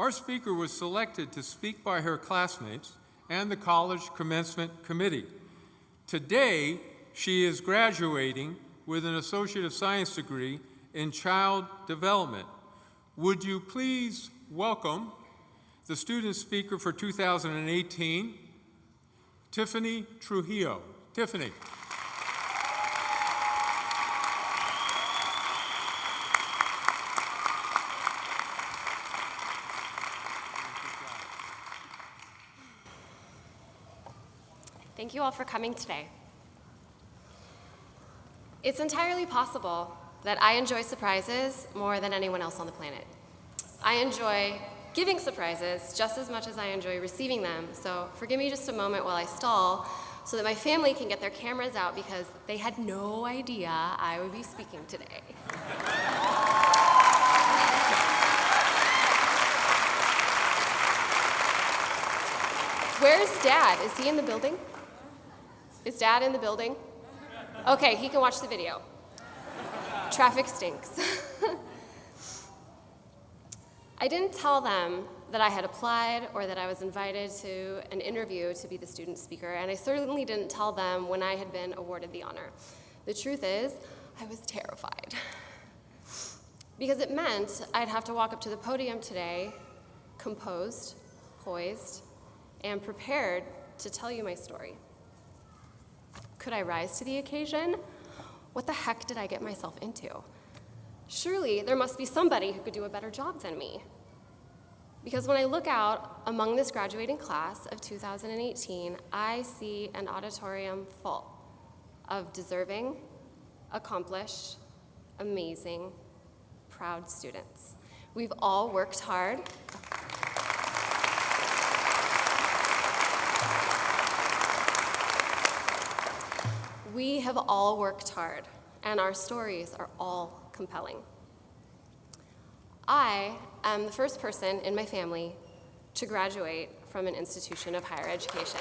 Our speaker was selected to speak by her classmates and the college commencement committee. Today, she is graduating with an Associate of Science degree in Child Development. Would you please welcome the student speaker for 2018, Tiffany Trujillo. Tiffany. Thank you all for coming today. It's entirely possible that I enjoy surprises more than anyone else on the planet. I enjoy giving surprises just as much as I enjoy receiving them, so forgive me just a moment while I stall so that my family can get their cameras out because they had no idea I would be speaking today. Where's Dad? Is he in the building? Is Dad in the building? Okay, he can watch the video. Traffic stinks. I didn't tell them that I had applied or that I was invited to an interview to be the student speaker, and I certainly didn't tell them when I had been awarded the honor. The truth is, I was terrified. Because it meant I'd have to walk up to the podium today, composed, poised, and prepared to tell you my story. Could I rise to the occasion? What the heck did I get myself into? Surely there must be somebody who could do a better job than me. Because when I look out among this graduating class of 2018, I see an auditorium full of deserving, accomplished, amazing, proud students. We've all worked hard. We have all worked hard, and our stories are all compelling. I am the first person in my family to graduate from an institution of higher education.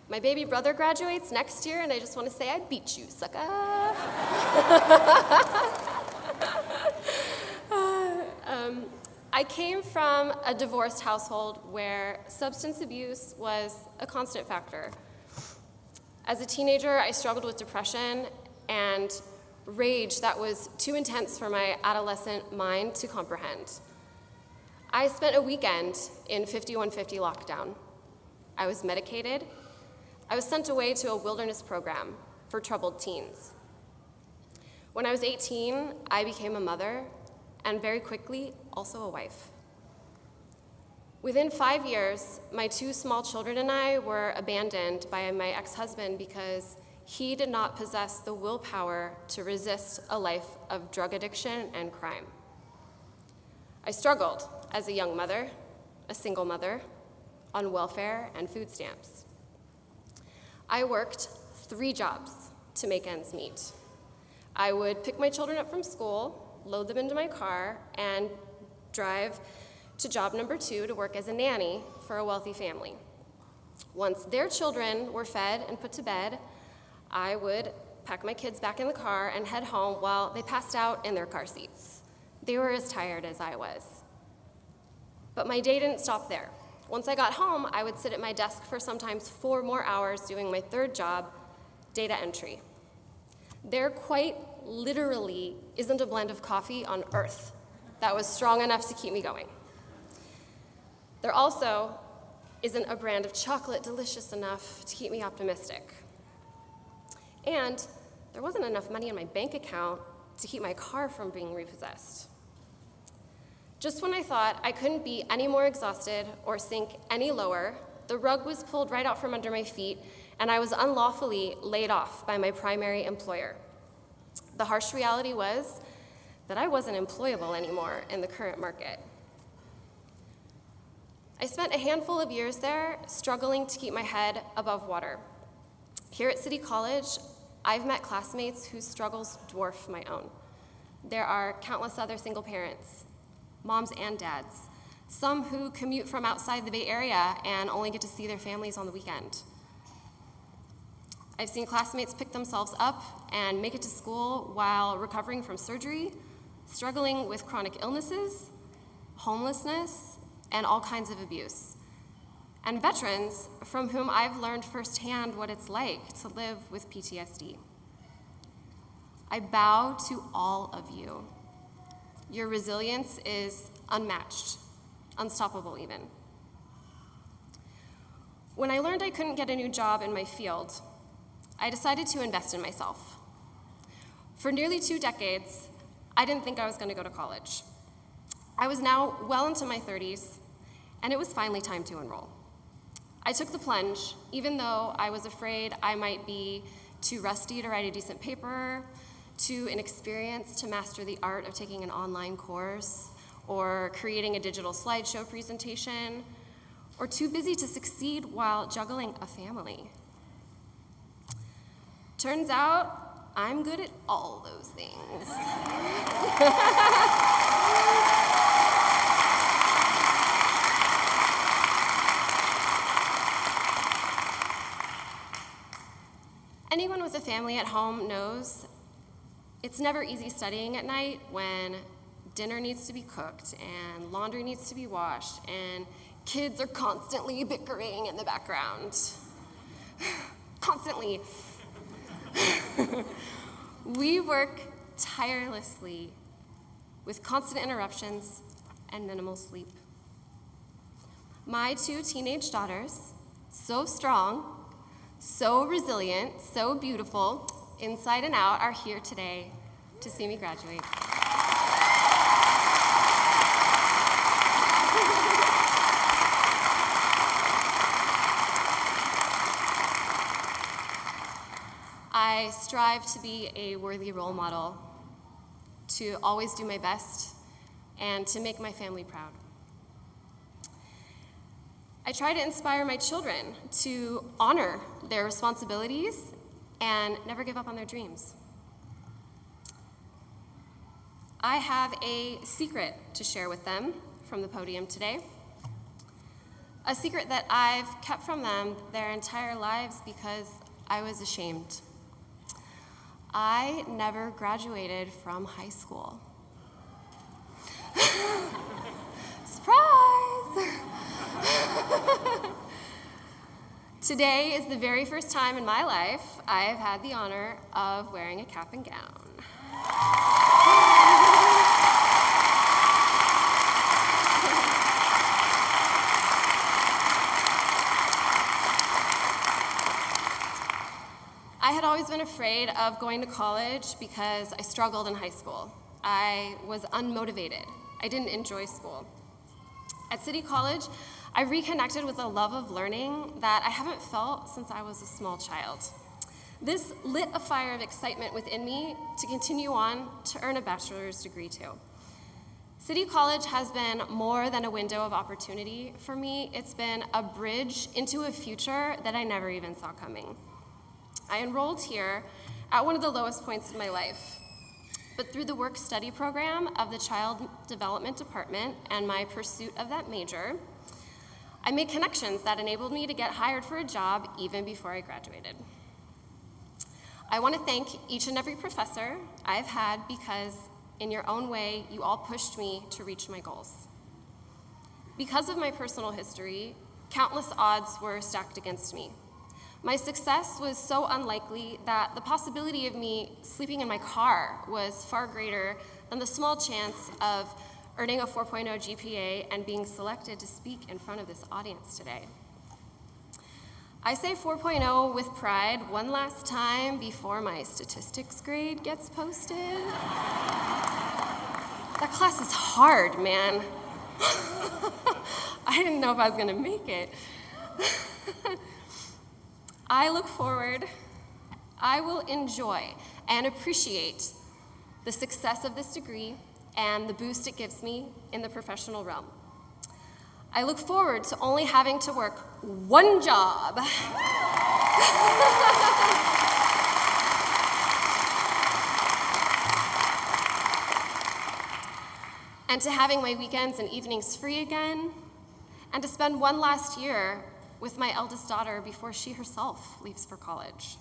My baby brother graduates next year, and I just want to say I beat you, sucker. I came from a divorced household where substance abuse was a constant factor. As a teenager, I struggled with depression and rage that was too intense for my adolescent mind to comprehend. I spent a weekend in 5150 lockdown. I was medicated. I was sent away to a wilderness program for troubled teens. When I was 18, I became a mother, and very quickly, also a wife. Within 5 years, my 2 small children and I were abandoned by my ex-husband because he did not possess the willpower to resist a life of drug addiction and crime. I struggled as a young mother, a single mother, on welfare and food stamps. I worked 3 jobs to make ends meet. I would pick my children up from school, load them into my car, and drive to job number 2 to work as a nanny for a wealthy family. Once their children were fed and put to bed, I would pack my kids back in the car and head home while they passed out in their car seats. They were as tired as I was. But my day didn't stop there. Once I got home, I would sit at my desk for sometimes 4 more hours doing my 3rd job, data entry. There quite literally isn't a blend of coffee on earth that was strong enough to keep me going. There also isn't a brand of chocolate delicious enough to keep me optimistic. And there wasn't enough money in my bank account to keep my car from being repossessed. Just when I thought I couldn't be any more exhausted or sink any lower, the rug was pulled right out from under my feet, and I was unlawfully laid off by my primary employer. The harsh reality was that I wasn't employable anymore in the current market. I spent a handful of years there struggling to keep my head above water. Here at City College, I've met classmates whose struggles dwarf my own. There are countless other single parents, moms and dads, some who commute from outside the Bay Area and only get to see their families on the weekend. I've seen classmates pick themselves up and make it to school while recovering from surgery, struggling with chronic illnesses, homelessness, and all kinds of abuse. And veterans from whom I've learned firsthand what it's like to live with PTSD. I bow to all of you. Your resilience is unmatched, unstoppable even. When I learned I couldn't get a new job in my field, I decided to invest in myself. For nearly 2 decades, I didn't think I was going to go to college. I was now well into my 30s, and it was finally time to enroll. I took the plunge, even though I was afraid I might be too rusty to write a decent paper, too inexperienced to master the art of taking an online course, or creating a digital slideshow presentation, or too busy to succeed while juggling a family. Turns out, I'm good at all those things. Anyone with a family at home knows it's never easy studying at night when dinner needs to be cooked and laundry needs to be washed and kids are constantly bickering in the background. Constantly. We work tirelessly with constant interruptions and minimal sleep. My 2 teenage daughters, so strong, so resilient, so beautiful, inside and out, are here today to see me graduate. I strive to be a worthy role model, to always do my best, and to make my family proud. I try to inspire my children to honor their responsibilities and never give up on their dreams. I have a secret to share with them from the podium today, a secret that I've kept from them their entire lives because I was ashamed. I never graduated from high school. Surprise! Today is the very first time in my life I have had the honor of wearing a cap and gown. I had always been afraid of going to college because I struggled in high school. I was unmotivated. I didn't enjoy school. At City College, I reconnected with a love of learning that I haven't felt since I was a small child. This lit a fire of excitement within me to continue on to earn a bachelor's degree too. City College has been more than a window of opportunity for me. It's been a bridge into a future that I never even saw coming. I enrolled here at one of the lowest points in my life. But through the work-study program of the Child Development Department and my pursuit of that major, I made connections that enabled me to get hired for a job even before I graduated. I want to thank each and every professor I've had because, in your own way, you all pushed me to reach my goals. Because of my personal history, countless odds were stacked against me. My success was so unlikely that the possibility of me sleeping in my car was far greater than the small chance of earning a 4.0 GPA and being selected to speak in front of this audience today. I say 4.0 with pride one last time before my statistics grade gets posted. That class is hard, man. I didn't know if I was gonna make it. I look forward, I will enjoy and appreciate the success of this degree and the boost it gives me in the professional realm. I look forward to only having to work one job. And to having my weekends and evenings free again, and to spend one last year with my eldest daughter before she herself leaves for college.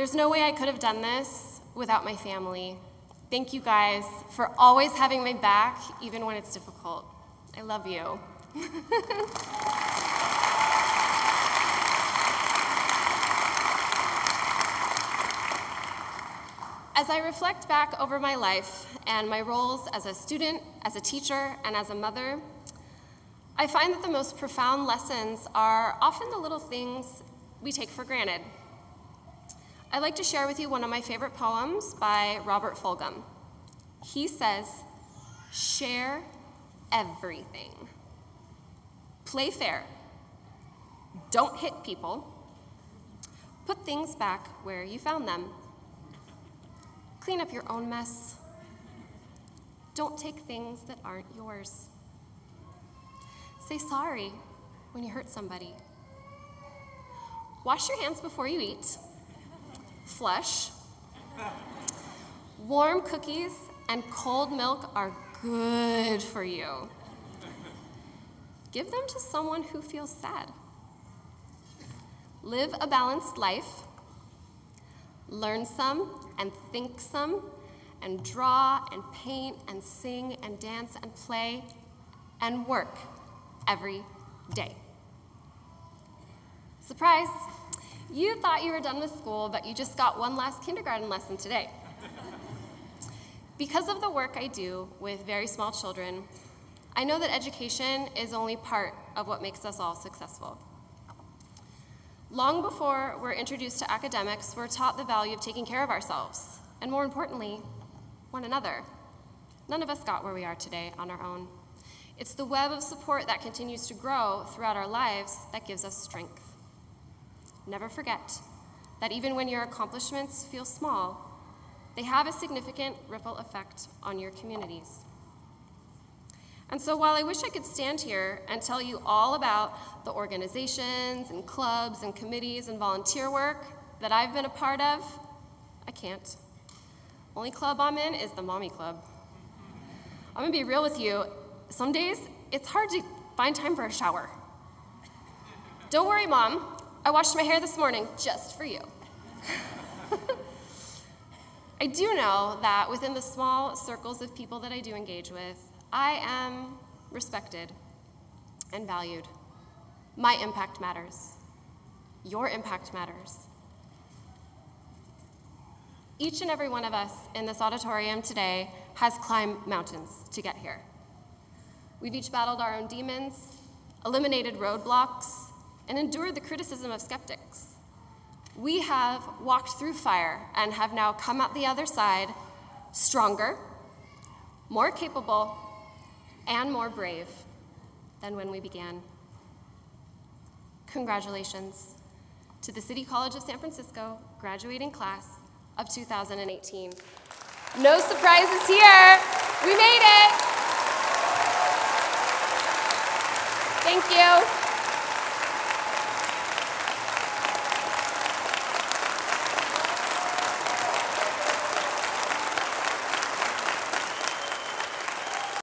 There's no way I could have done this without my family. Thank you guys for always having my back, even when it's difficult. I love you. As I reflect back over my life and my roles as a student, as a teacher, and as a mother, I find that the most profound lessons are often the little things we take for granted. I'd like to share with you one of my favorite poems by Robert Fulghum. He says, "Share everything. Play fair. Don't hit people. Put things back where you found them. Clean up your own mess. Don't take things that aren't yours. Say sorry when you hurt somebody. Wash your hands before you eat. Flush. Warm cookies and cold milk are good for you. Give them to someone who feels sad. Live a balanced life. Learn some and think some, and draw and paint and sing and dance and play and work every day." Surprise! You thought you were done with school, but you just got one last kindergarten lesson today. Because of the work I do with very small children, I know that education is only part of what makes us all successful. Long before we're introduced to academics, we're taught the value of taking care of ourselves, and more importantly, one another. None of us got where we are today on our own. It's the web of support that continues to grow throughout our lives that gives us strength. Never forget that even when your accomplishments feel small, they have a significant ripple effect on your communities. And so while I wish I could stand here and tell you all about the organizations and clubs and committees and volunteer work that I've been a part of, I can't. Only club I'm in is the Mommy Club. I'm gonna be real with you. Some days, it's hard to find time for a shower. Don't worry, Mom. I washed my hair this morning just for you. I do know that within the small circles of people that I do engage with, I am respected and valued. My impact matters. Your impact matters. Each and every one of us in this auditorium today has climbed mountains to get here. We've each battled our own demons, eliminated roadblocks, and endured the criticism of skeptics. We have walked through fire and have now come out the other side stronger, more capable, and more brave than when we began. Congratulations to the City College of San Francisco graduating class of 2018. No surprises here. We made it. Thank you.